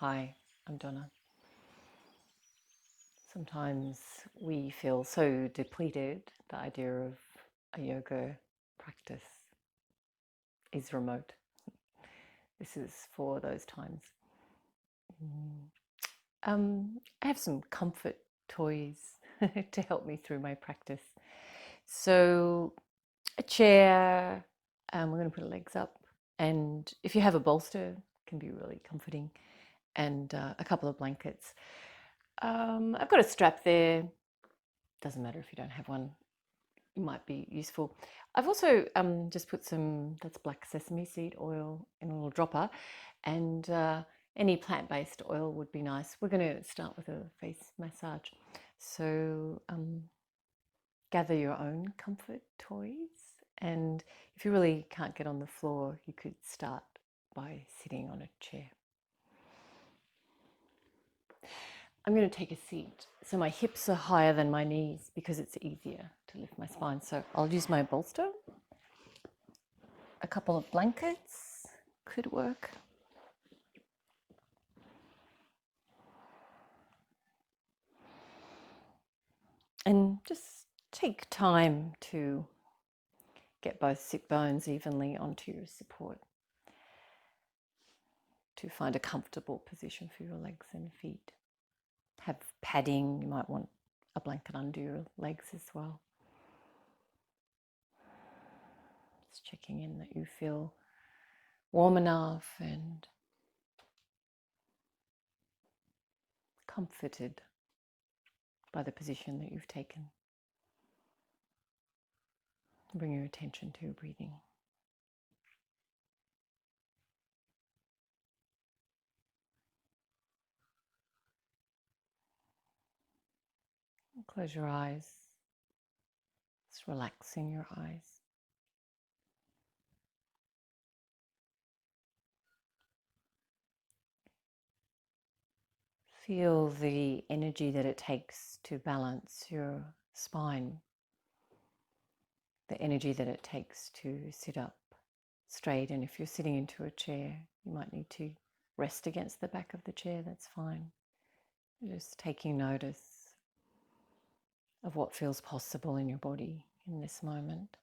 Hi, I'm Donna. Sometimes we feel so depleted, the idea of a yoga practice is remote. This is for those times. I have some comfort toys to help me through my practice. So, a chair, we're going to put our legs up, and if you have a bolster, it can be really comforting, and a couple of blankets. I've got a strap there. Doesn't matter if you don't have one. It might be useful. I've also just put that's black sesame seed oil in a little dropper, and any plant-based oil would be nice. We're going to start with a face massage. So gather your own comfort toys, and if you really can't get on the floor, you could start by sitting on a chair. I'm going to take a seat so my hips are higher than my knees because it's easier to lift my spine. So I'll use my bolster. A couple of blankets could work. And just take time to get both sit bones evenly onto your support, to find a comfortable position for your legs and feet. Have padding, you might want a blanket under your legs as well. Just checking in that you feel warm enough and comforted by the position that you've taken. Bring your attention to your breathing. Close your eyes. Just relaxing your eyes. Feel the energy that it takes to balance your spine, the energy that it takes to sit up straight. And if you're sitting into a chair, you might need to rest against the back of the chair, that's fine. Just taking notice of what feels possible in your body in this moment.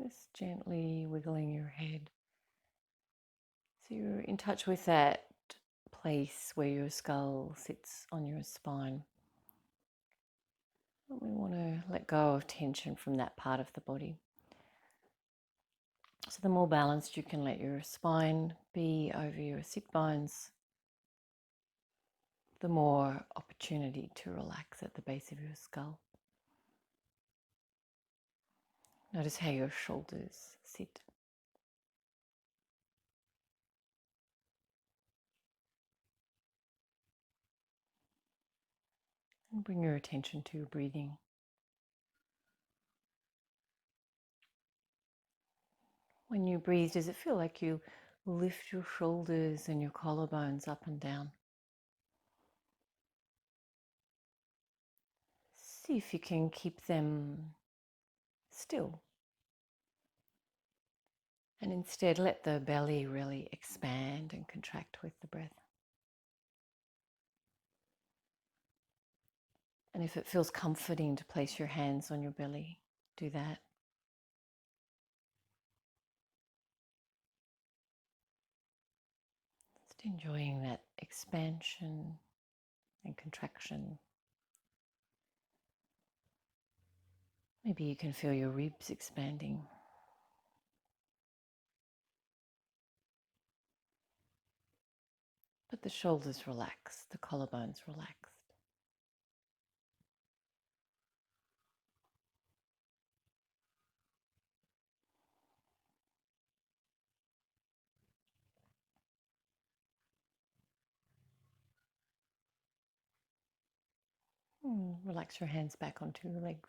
Just gently wiggling your head. So you're in touch with that place where your skull sits on your spine. And we want to let go of tension from that part of the body. So the more balanced you can let your spine be over your sit bones, the more opportunity to relax at the base of your skull. Notice how your shoulders sit. And bring your attention to your breathing. When you breathe, does it feel like you lift your shoulders and your collarbones up and down? See if you can keep them still. And instead let the belly really expand and contract with the breath. And if it feels comforting to place your hands on your belly, do that. Just enjoying that expansion and contraction. Maybe you can feel your ribs expanding. But the shoulders relaxed, the collarbones relaxed. Relax your hands back onto your legs.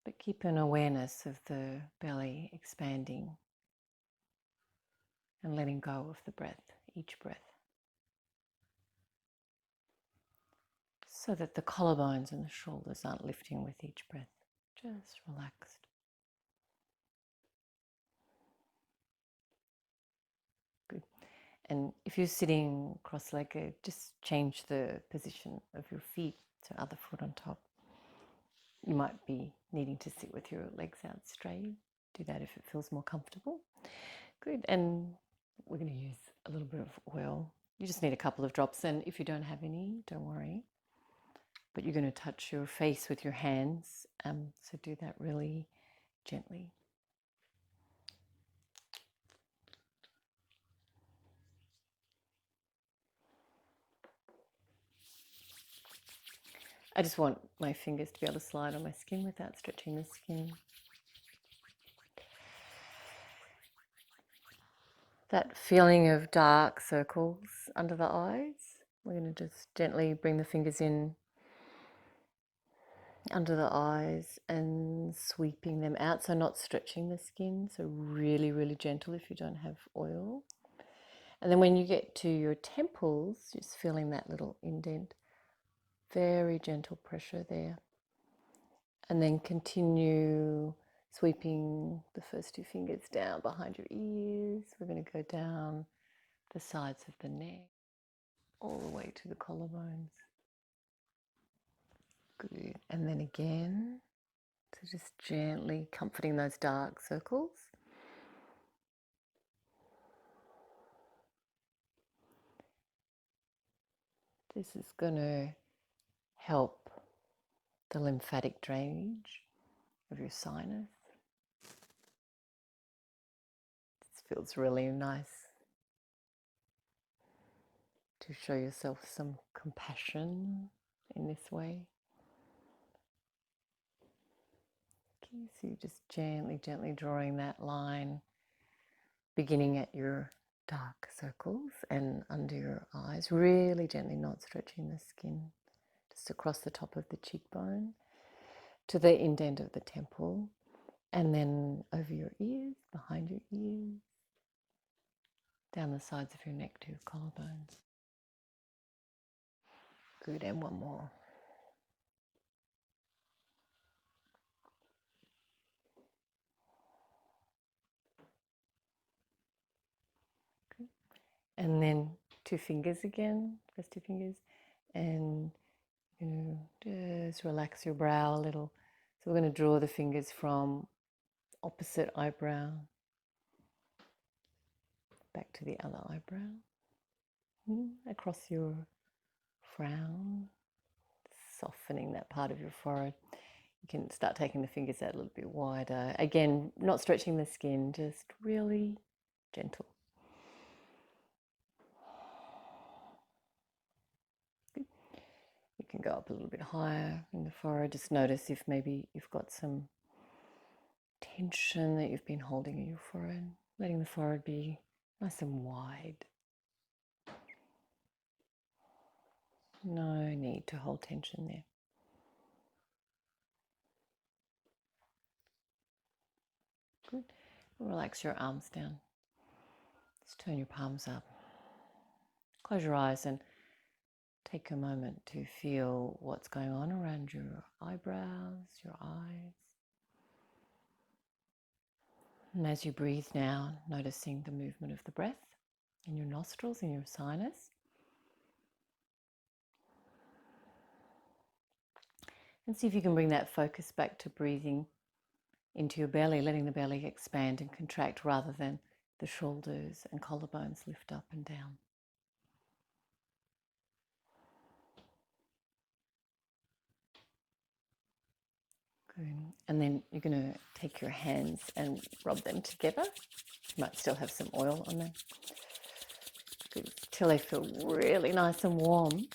But keep an awareness of the belly expanding and letting go of the breath, each breath. so that the collarbones and the shoulders aren't lifting with each breath, just relaxed. Good. And if you're sitting cross-legged, just change the position of your feet to other foot on top. You might be needing to sit with your legs out straight. Do that if it feels more comfortable. Good. And we're going to use a little bit of oil. You just need a couple of drops, and if you don't have any, don't worry. But you're going to touch your face with your hands, so do that really gently. I just want my fingers to be able to slide on my skin without stretching the skin. That feeling of dark circles under the eyes, we're going to just gently bring the fingers in under the eyes and sweeping them out, so not stretching the skin, so really, really gentle if you don't have oil. And then when you get to your temples, just feeling that little indent, very gentle pressure there. And then continue sweeping the first two fingers down behind your ears. We're going to go down the sides of the neck, all the way to the collarbones. Good. And then again, so just gently comforting those dark circles. This is going to help the lymphatic drainage of your sinus. This feels really nice to show yourself some compassion in this way. Okay, so you're just gently, gently drawing that line, beginning at your dark circles and under your eyes, really gently, not stretching the skin, just across the top of the cheekbone to the indent of the temple, and then over your ears, behind your ears, down the sides of your neck to your collarbones. Good, and one more. Good. And then two fingers again, first two fingers, and just relax your brow a little. So we're going to draw the fingers from opposite eyebrow back to the other eyebrow, across your frown, softening that part of your forehead. You can start taking the fingers out a little bit wider. Again, not stretching the skin, just really gentle. Good. You can go up a little bit higher in the forehead. Just notice if maybe you've got some tension that you've been holding in your forehead, letting the forehead be nice and wide. No need to hold tension there. Good. Relax your arms down. Just turn your palms up. Close your eyes and take a moment to feel what's going on around your eyebrows, your eyes. And as you breathe now, noticing the movement of the breath in your nostrils, in your sinus. And see if you can bring that focus back to breathing into your belly, letting the belly expand and contract rather than the shoulders and collarbones lift up and down. Good. And then you're going to take your hands and rub them together. You might still have some oil on them. Good. Till they feel really nice and warm.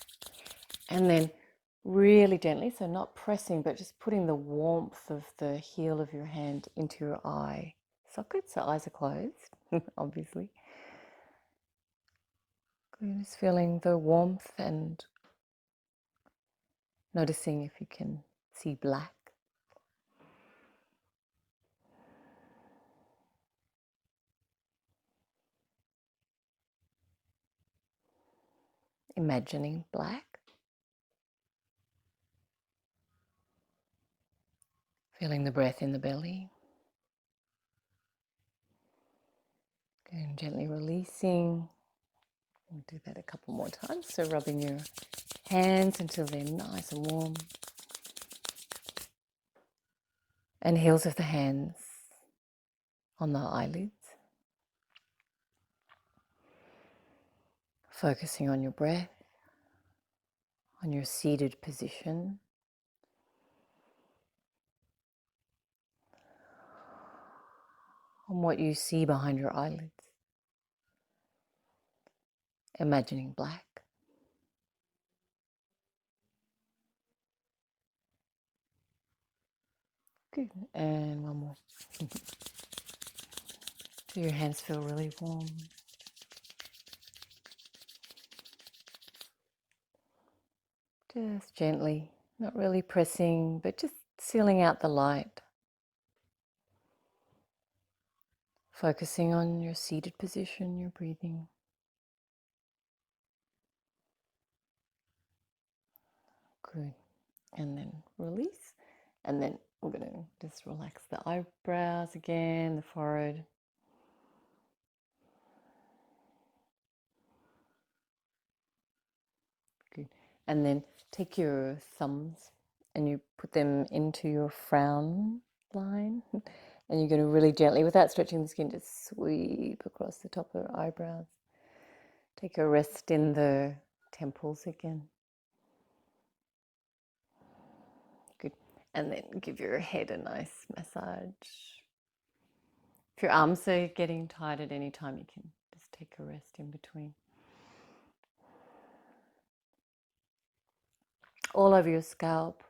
And then really gently, so not pressing, but just putting the warmth of the heel of your hand into your eye socket. So eyes are closed, obviously. Good. Just feeling the warmth and noticing if you can see black. Imagining black. Feeling the breath in the belly. And gently releasing. We'll do that a couple more times. So rubbing your hands until they're nice and warm. And heels of the hands on the eyelids. Focusing on your breath, on your seated position. On what you see behind your eyelids. Imagining black. Good. And one more. Do your hands feel really warm? Just gently, not really pressing, but just sealing out the light. Focusing on your seated position, your breathing. Good. And then release. And then we're going to just relax the eyebrows again, the forehead. Good. And then take your thumbs and you put them into your frown line. And you're going to really gently, without stretching the skin, just sweep across the top of your eyebrows. Take a rest in the temples again. Good. And then give your head a nice massage. If your arms are getting tired at any time, you can just take a rest in between. All over your scalp.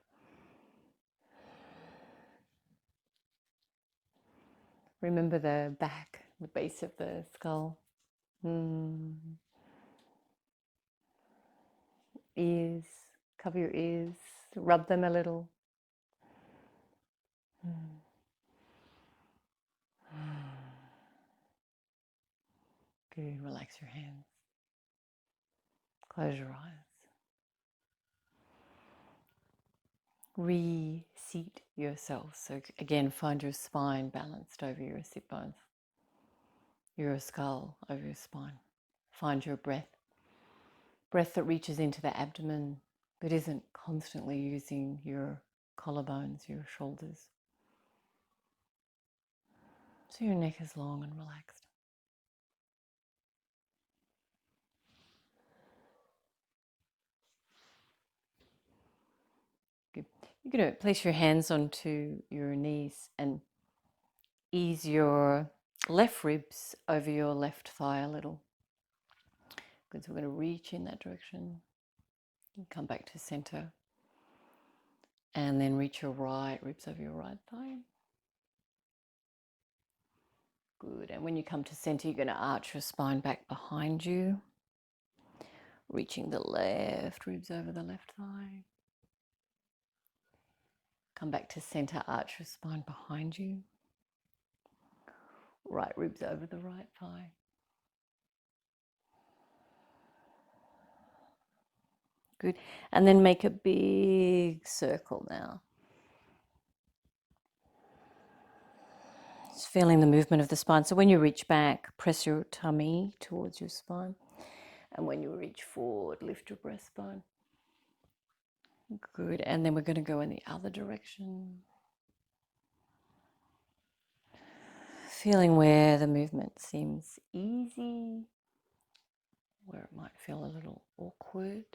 Remember the back, the base of the skull. Ears, cover your ears, rub them a little. Good, relax your hands. Close your eyes. Reseat yourself. So again, find your spine balanced over your sit bones. Your skull over your spine. Find your breath. Breath that reaches into the abdomen but isn't constantly using your collarbones, your shoulders. So your neck is long and relaxed. Good. You're going to place your hands onto your knees and ease your left ribs over your left thigh a little. Good. So we're going to reach in that direction and come back to center. And then reach your right ribs over your right thigh. Good. And when you come to center, you're going to arch your spine back behind you. Reaching the left ribs over the left thigh. Come back to center, arch your spine behind you. Right ribs over the right thigh. Good. And then make a big circle now. Just feeling the movement of the spine. So when you reach back, press your tummy towards your spine. And when you reach forward, lift your breastbone. Good. And then we're going to go in the other direction. Feeling where the movement seems easy, where it might feel a little awkward.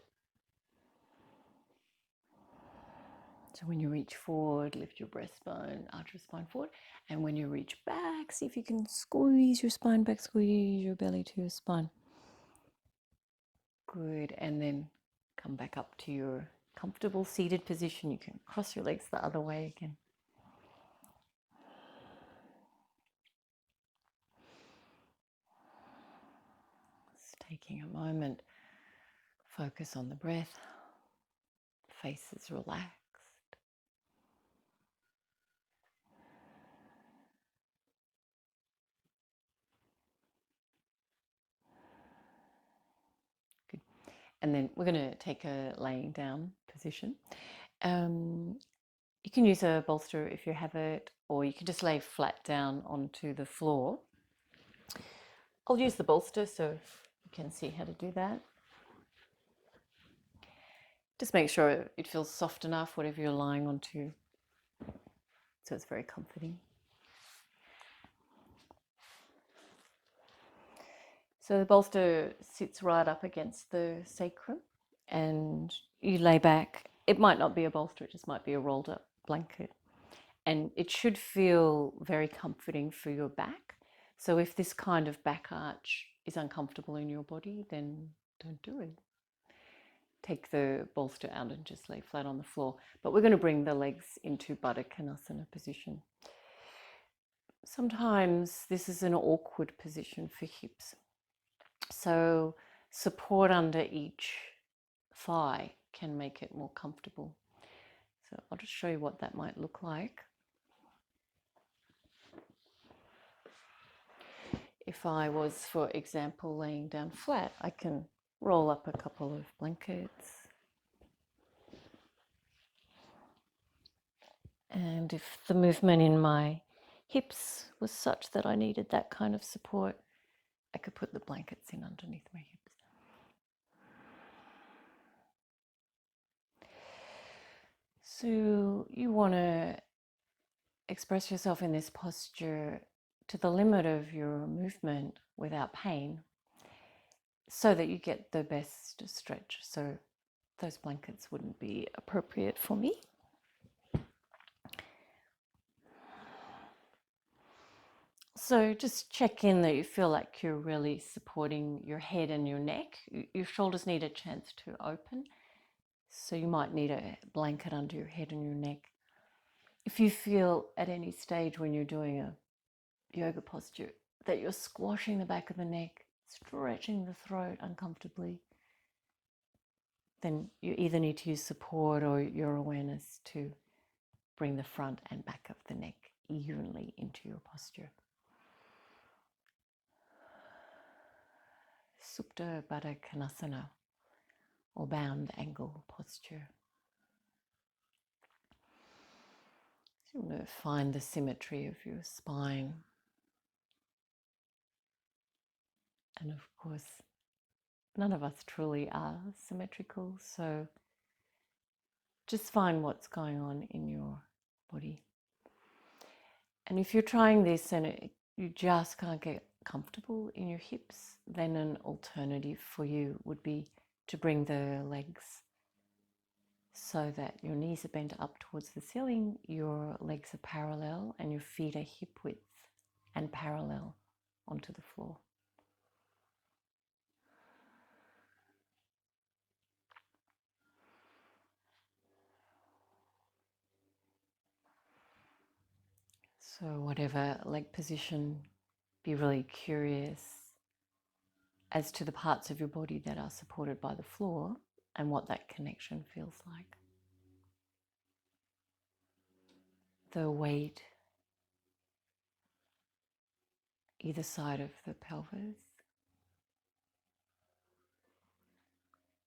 So when you reach forward, lift your breastbone, arch your spine forward. And when you reach back, see if you can squeeze your spine back, squeeze your belly to your spine. Good. And then come back up to your comfortable seated position. You can cross your legs the other way again. Just taking a moment, focus on the breath, face is relaxed. Good. And then we're going to take a laying down position. You can use a bolster if you have it, or you can just lay flat down onto the floor. I'll use the bolster so you can see how to do that. Just make sure it feels soft enough, whatever you're lying onto, so it's very comforting. So the bolster sits right up against the sacrum, and you lay back. It might not be a bolster, it just might be a rolled up blanket. And it should feel very comforting for your back. So if this kind of back arch is uncomfortable in your body, then don't do it. Take the bolster out and just lay flat on the floor. But we're going to bring the legs into Baddha Konasana position. Sometimes this is an awkward position for hips. So support under each thigh can make it more comfortable. So I'll just show you what that might look like. If I was, for example, laying down flat, I can roll up a couple of blankets. And if the movement in my hips was such that I needed that kind of support, I could put the blankets in underneath my hips. So you want to express yourself in this posture to the limit of your movement without pain, so that you get the best stretch. So those blankets wouldn't be appropriate for me. So just check in that you feel like you're really supporting your head and your neck. Your shoulders need a chance to open, so you might need a blanket under your head and your neck. If you feel at any stage when you're doing a yoga posture that you're squashing the back of the neck, stretching the throat uncomfortably, then you either need to use support or your awareness to bring the front and back of the neck evenly into your posture. Supta Baddha Konasana, or bound angle posture. So you want to find the symmetry of your spine. And of course, none of us truly are symmetrical, so just find what's going on in your body. And if you're trying this and you just can't get comfortable in your hips, then an alternative for you would be to bring the legs so that your knees are bent up towards the ceiling, your legs are parallel, and your feet are hip width and parallel onto the floor. So whatever leg position, be really curious as to the parts of your body that are supported by the floor and what that connection feels like. The weight either side of the pelvis,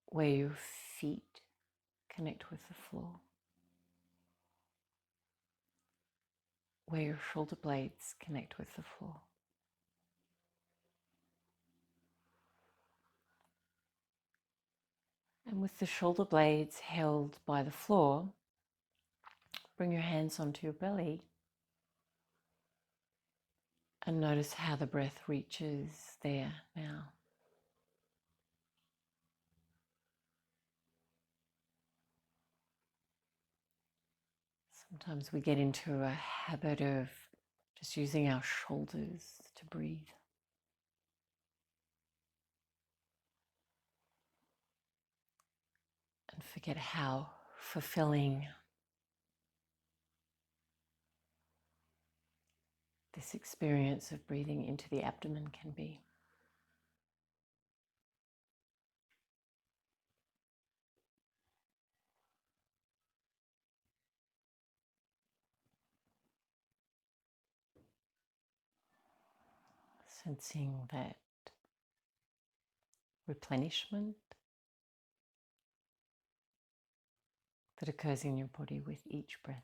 where your feet connect with the floor, where your shoulder blades connect with the floor. And with the shoulder blades held by the floor, bring your hands onto your belly and notice how the breath reaches there now. Sometimes we get into a habit of just using our shoulders to breathe. And forget how fulfilling this experience of breathing into the abdomen can be. Sensing that replenishment that occurs in your body with each breath.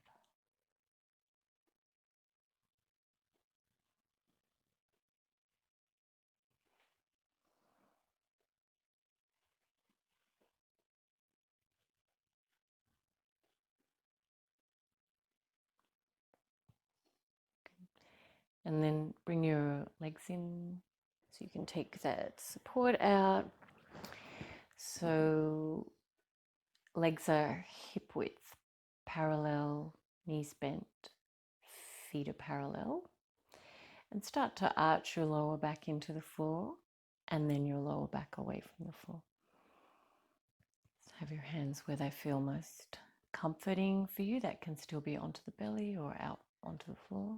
And then bring your legs in so you can take that support out. So legs are hip width parallel, knees bent, feet are parallel. And start to arch your lower back into the floor and then your lower back away from the floor. So have your hands where they feel most comforting for you. That can still be onto the belly or out onto the floor.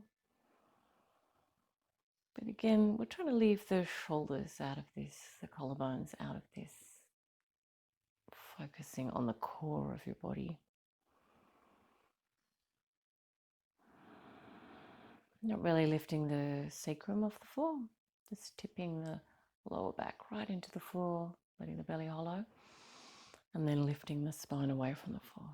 But again, we're trying to leave the shoulders out of this, the collarbones out of this, focusing on the core of your body. Not really lifting the sacrum off the floor, just tipping the lower back right into the floor, letting the belly hollow, and then lifting the spine away from the floor.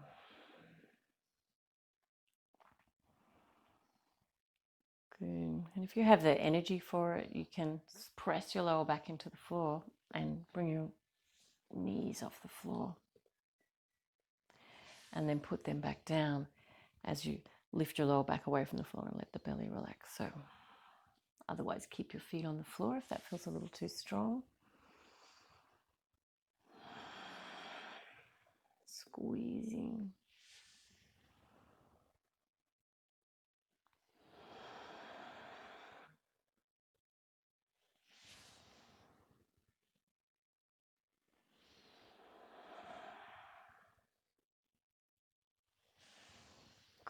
Good. And if you have the energy for it, you can press your lower back into the floor and bring your knees off the floor. And then put them back down as you lift your lower back away from the floor and let the belly relax. So otherwise, keep your feet on the floor if that feels a little too strong. Squeezing.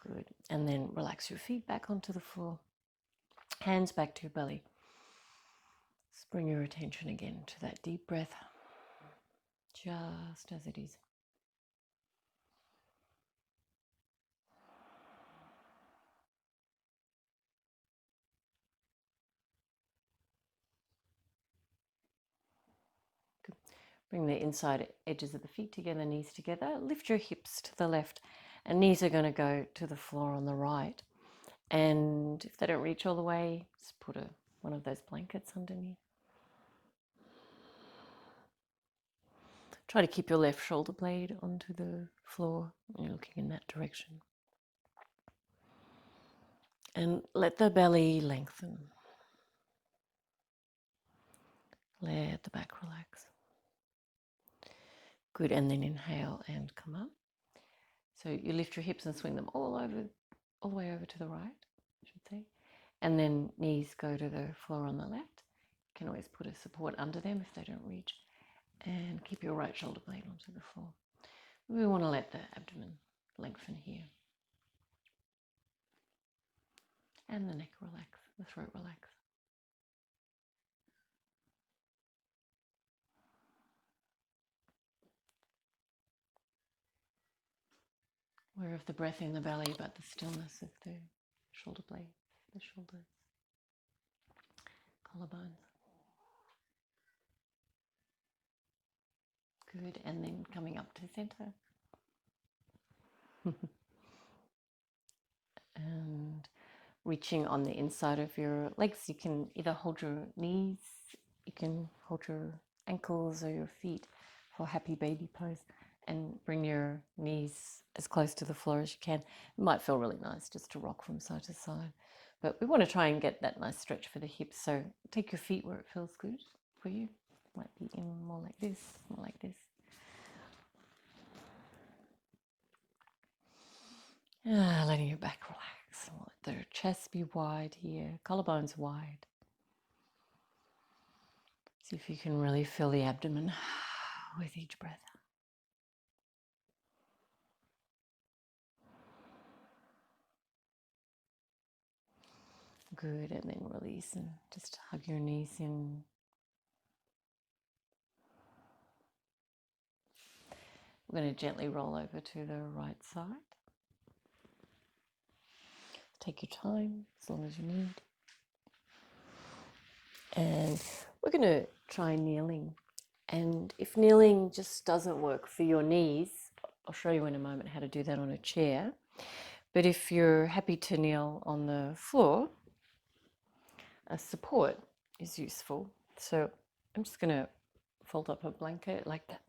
Good. And then relax your feet back onto the floor. Hands back to your belly. Just bring your attention again to that deep breath, just as it is. Good. Bring the inside edges of the feet together, knees together. Lift your hips to the left, and knees are going to go to the floor on the right. And if they don't reach all the way, just put one of those blankets underneath. Try to keep your left shoulder blade onto the floor when you're looking in that direction. And let the belly lengthen. Let the back relax. Good, and then inhale and come up. So you lift your hips and swing them all the way over to the right, I should say. And then knees go to the floor on the left. You can always put a support under them if they don't reach. And keep your right shoulder blade onto the floor. We want to let the abdomen lengthen here. And the neck relax, the throat relax. Aware of the breath in the belly, but the stillness of the shoulder blades, the shoulders, collarbones. Good, and then coming up to center. And reaching on the inside of your legs. You can either hold your knees, you can hold your ankles or your feet for happy baby pose, and bring your knees as close to the floor as you can. It might feel really nice just to rock from side to side, but we want to try and get that nice stretch for the hips. So take your feet where it feels good for you. Might be in more like this, more like this. Letting your back relax. Let the chest be wide here, collarbones wide. See if you can really fill the abdomen with each breath. Good, and then release and just hug your knees in. We're going to gently roll over to the right side. Take your time, as long as you need. And we're going to try kneeling. And if kneeling just doesn't work for your knees, I'll show you in a moment how to do that on a chair. But if you're happy to kneel on the floor, a support is useful. So I'm just going to fold up a blanket like that.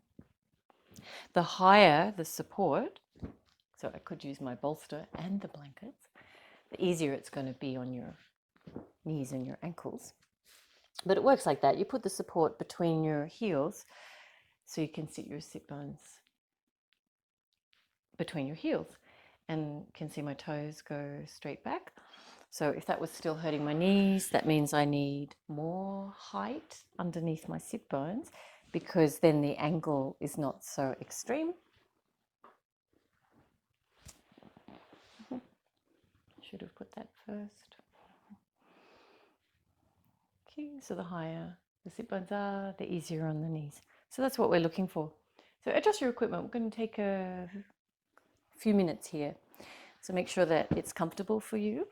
The higher the support, so I could use my bolster and the blankets, the easier it's going to be on your knees and your ankles. But it works like that. You put the support between your heels so you can sit your sit bones between your heels and can see my toes go straight back. So if that was still hurting my knees, that means I need more height underneath my sit bones, because then the angle is not so extreme. Should have put that first. Okay, so the higher the sit bones are, the easier on the knees. So that's what we're looking for. So adjust your equipment. We're going to take a few minutes here. So make sure that it's comfortable for you.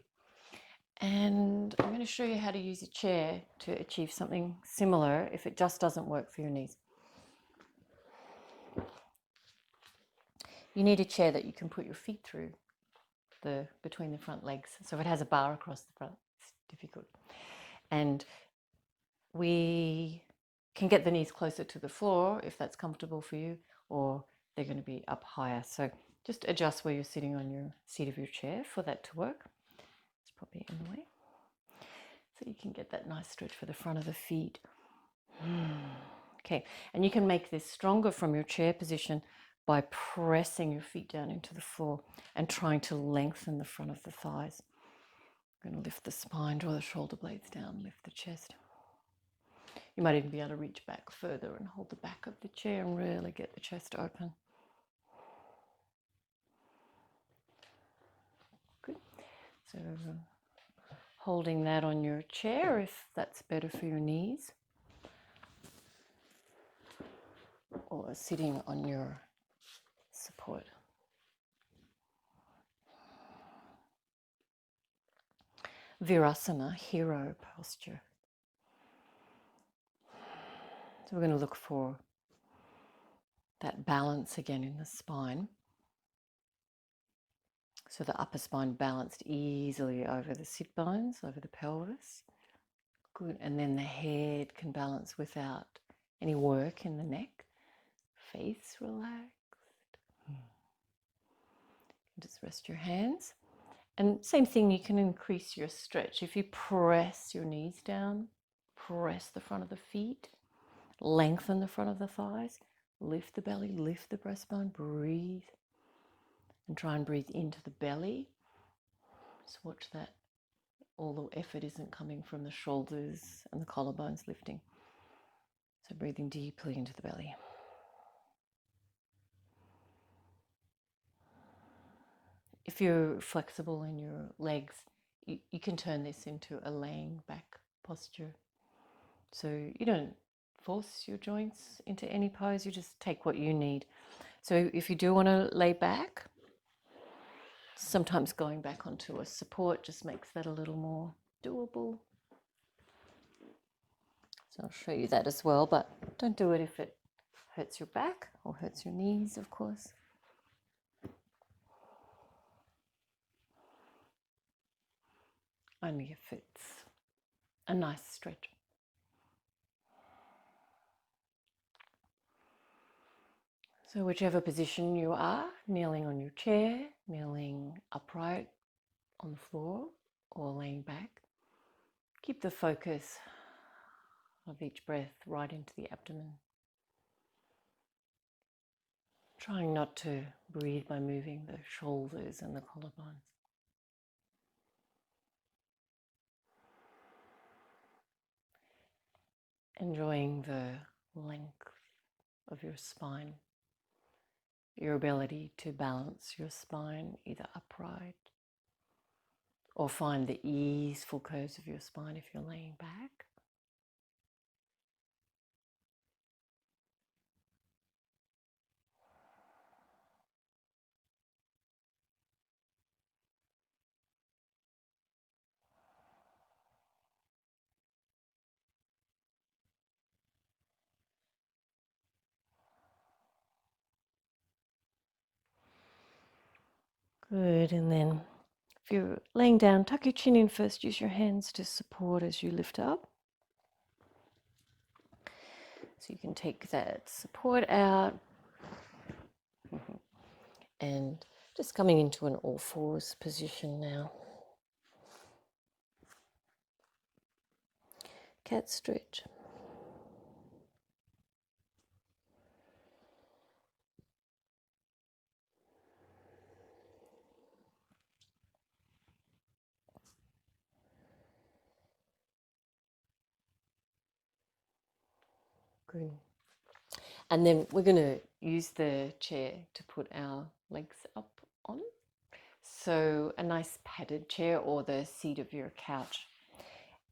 And I'm going to show you how to use a chair to achieve something similar if it just doesn't work for your knees. You need a chair that you can put your feet through between the front legs. So if it has a bar across the front, it's difficult. And we can get the knees closer to the floor if that's comfortable for you, or they're going to be up higher. So just adjust where you're sitting on your seat of your chair for that to work. It's probably in the way. So you can get that nice stretch for the front of the feet. Okay, and you can make this stronger from your chair position by pressing your feet down into the floor and trying to lengthen the front of the thighs. I'm going to lift the spine, draw the shoulder blades down, lift the chest. You might even be able to reach back further and hold the back of the chair and really get the chest open. Good. So holding that on your chair if that's better for your knees, or sitting on your support. Virasana, hero posture. So we're going to look for that balance again in the spine. So the upper spine balanced easily over the sit bones, over the pelvis. Good. And then the head can balance without any work in the neck. Face relaxed. Just rest your hands. And same thing, you can increase your stretch. If you press your knees down, press the front of the feet, lengthen the front of the thighs, lift the belly, lift the breastbone, breathe. And try and breathe into the belly. Just watch that all the effort isn't coming from the shoulders and the collarbones lifting. So breathing deeply into the belly. If you're flexible in your legs, you can turn this into a laying back posture. So you don't force your joints into any pose, you just take what you need. So if you do want to lay back, sometimes going back onto a support just makes that a little more doable. So I'll show you that as well, but don't do it if it hurts your back or hurts your knees, of course. Only if it's a nice stretch. So whichever position you are, kneeling on your chair, kneeling upright on the floor, or laying back, keep the focus of each breath right into the abdomen. Trying not to breathe by moving the shoulders and the collarbones. Enjoying the length of your spine, your ability to balance your spine either upright or find the easeful curves of your spine if you're laying back. Good, and then if you're laying down, tuck your chin in first, use your hands to support as you lift up. So you can take that support out and just coming into an all fours position now. cat stretch. Good. And then we're going to use the chair to put our legs up on. So a nice padded chair or the seat of your couch.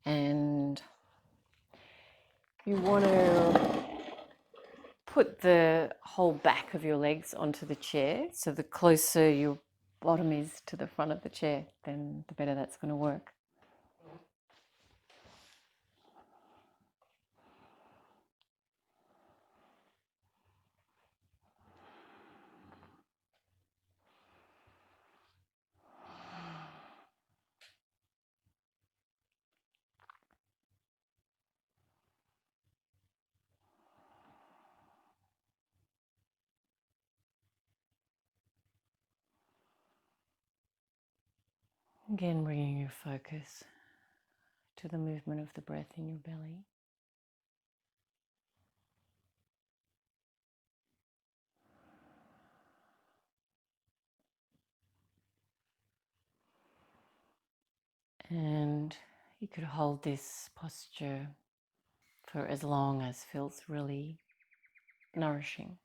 And you want to put the whole back of your legs onto the chair. So the closer your bottom is to the front of the chair, then the better that's going to work. Again, bringing your focus to the movement of the breath in your belly. And you could hold this posture for as long as feels really nourishing.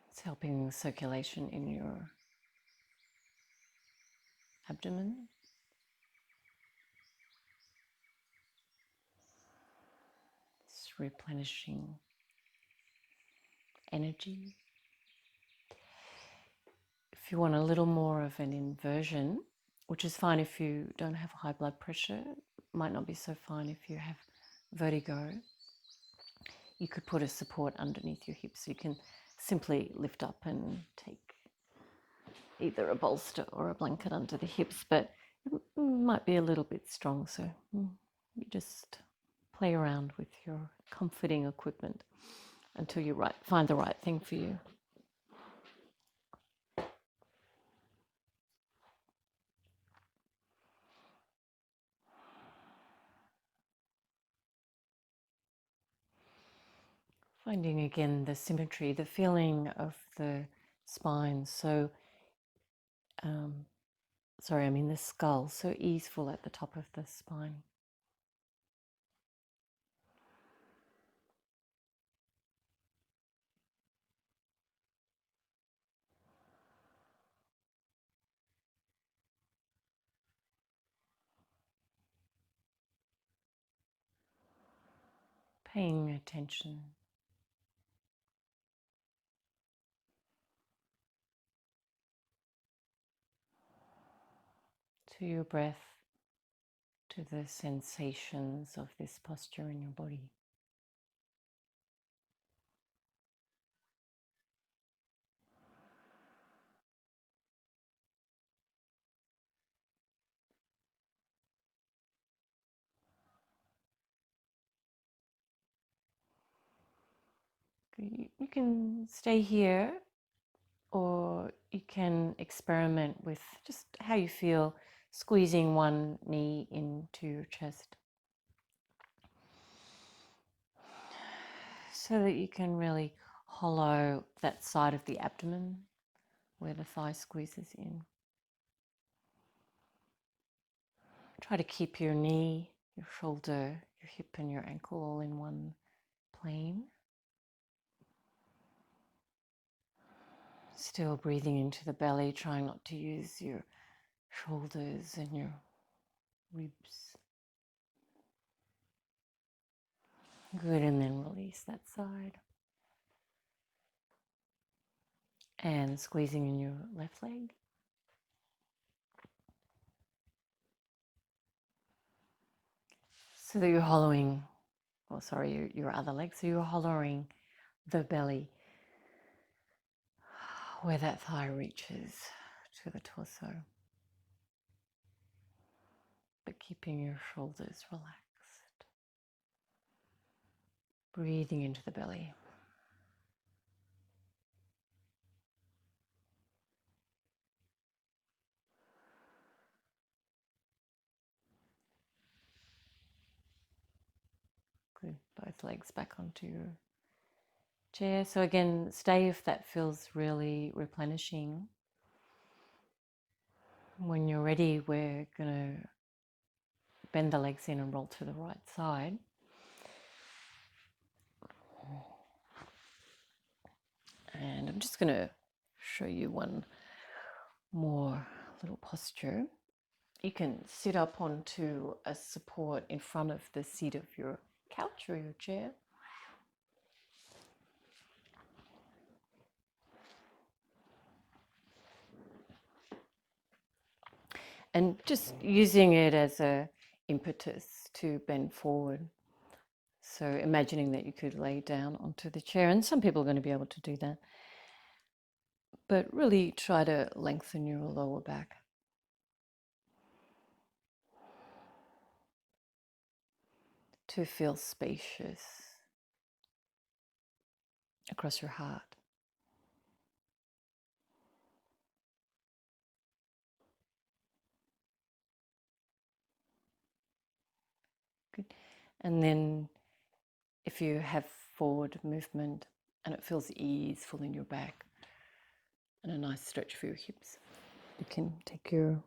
It's helping circulation in your abdomen. It's replenishing energy. If you want a little more of an inversion, which is fine if you don't have high blood pressure, might not be so fine if you have vertigo, you could put a support underneath your hips. So you can simply lift up and take either a bolster or a blanket under the hips, but it might be a little bit strong, so you just play around with your comforting equipment until you find the right thing for you. Finding again the symmetry, the feeling of the spine. So, the skull, so easeful at the top of the spine. Paying attention to your breath, to the sensations of this posture in your body. You can stay here, or you can experiment with just how you feel, squeezing one knee into your chest so that you can really hollow that side of the abdomen where the thigh squeezes in. Try to keep your knee, your shoulder, your hip and your ankle all in one plane. Still breathing into the belly, trying not to use your shoulders and your ribs. Good, and then release that side. And squeezing in your left leg. So that you're hollowing, your other leg. So you're hollowing the belly where that thigh reaches to the torso. But keeping your shoulders relaxed. Breathing into the belly. Good. Both legs back onto your chair. So again, stay if that feels really replenishing. When you're ready, we're going to bend the legs in and roll to the right side. And I'm just going to show you one more little posture. You can sit up onto a support in front of the seat of your couch or your chair. And just using it as a impetus to bend forward. So imagining that you could lay down onto the chair, and some people are going to be able to do that. But really try to lengthen your lower back. To feel spacious across your heart. Good. And then if you have forward movement and it feels easeful in your back and a nice stretch for your hips, you can take your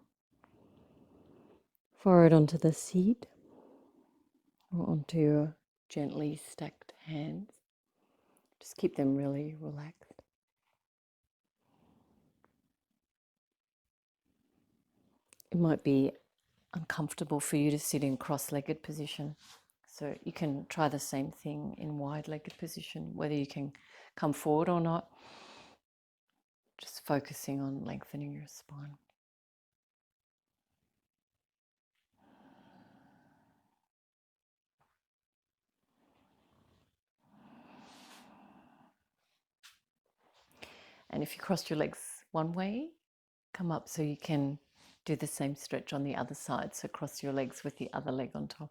forehead onto the seat or onto your gently stacked hands. Just keep them really relaxed. It might be uncomfortable for you to sit in cross-legged position. So you can try the same thing in wide-legged position, whether you can come forward or not. Just focusing on lengthening your spine. And if you cross your legs one way, come up so you can do the same stretch on the other side. So cross your legs with the other leg on top.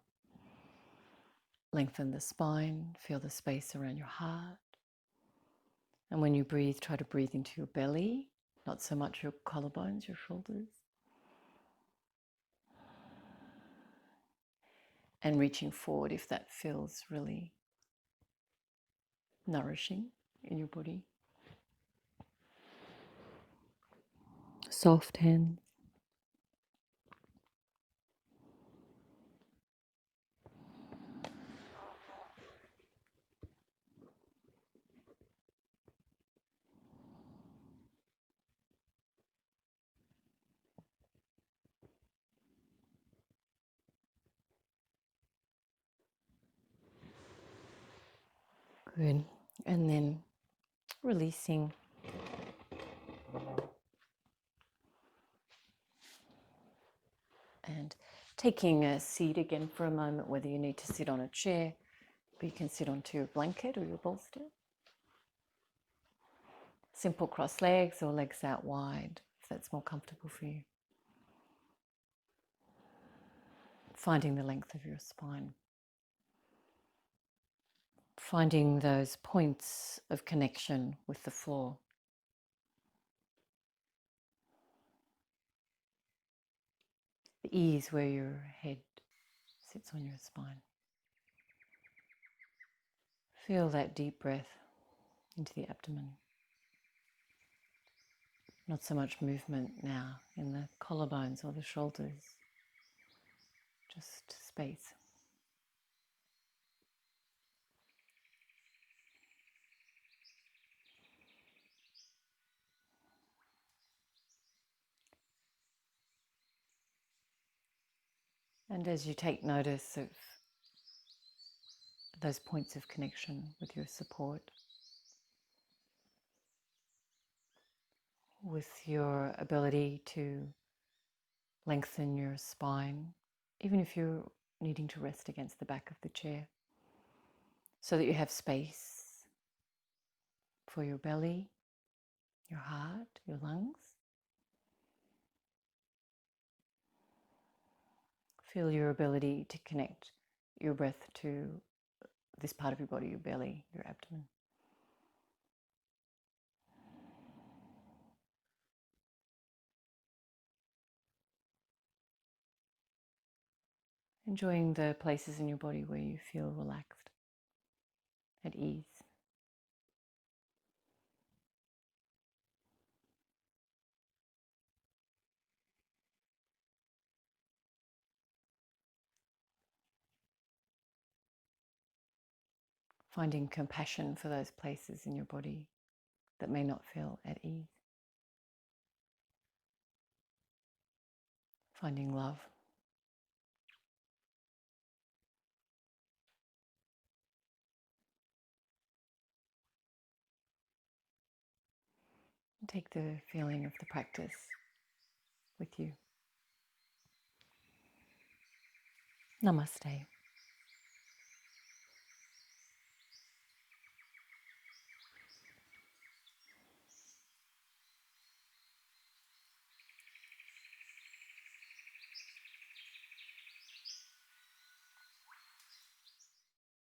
Lengthen the spine, feel the space around your heart. And when you breathe, try to breathe into your belly, not so much your collarbones, your shoulders. And reaching forward if that feels really nourishing in your body. Soft hands. Good. And then releasing. And taking a seat again for a moment, whether you need to sit on a chair, but you can sit onto your blanket or your bolster. Simple cross legs or legs out wide, if that's more comfortable for you. Finding the length of your spine. Finding those points of connection with the floor. The ease where your head sits on your spine. Feel that deep breath into the abdomen. Not so much movement now in the collarbones or the shoulders, just space. And as you take notice of those points of connection with your support, with your ability to lengthen your spine, even if you're needing to rest against the back of the chair, so that you have space for your belly, your heart, your lungs. Feel your ability to connect your breath to this part of your body, your belly, your abdomen. Enjoying the places in your body where you feel relaxed. at ease. Finding compassion for those places in your body that may not feel at ease. Finding love. Take the feeling of the practice with you. Namaste.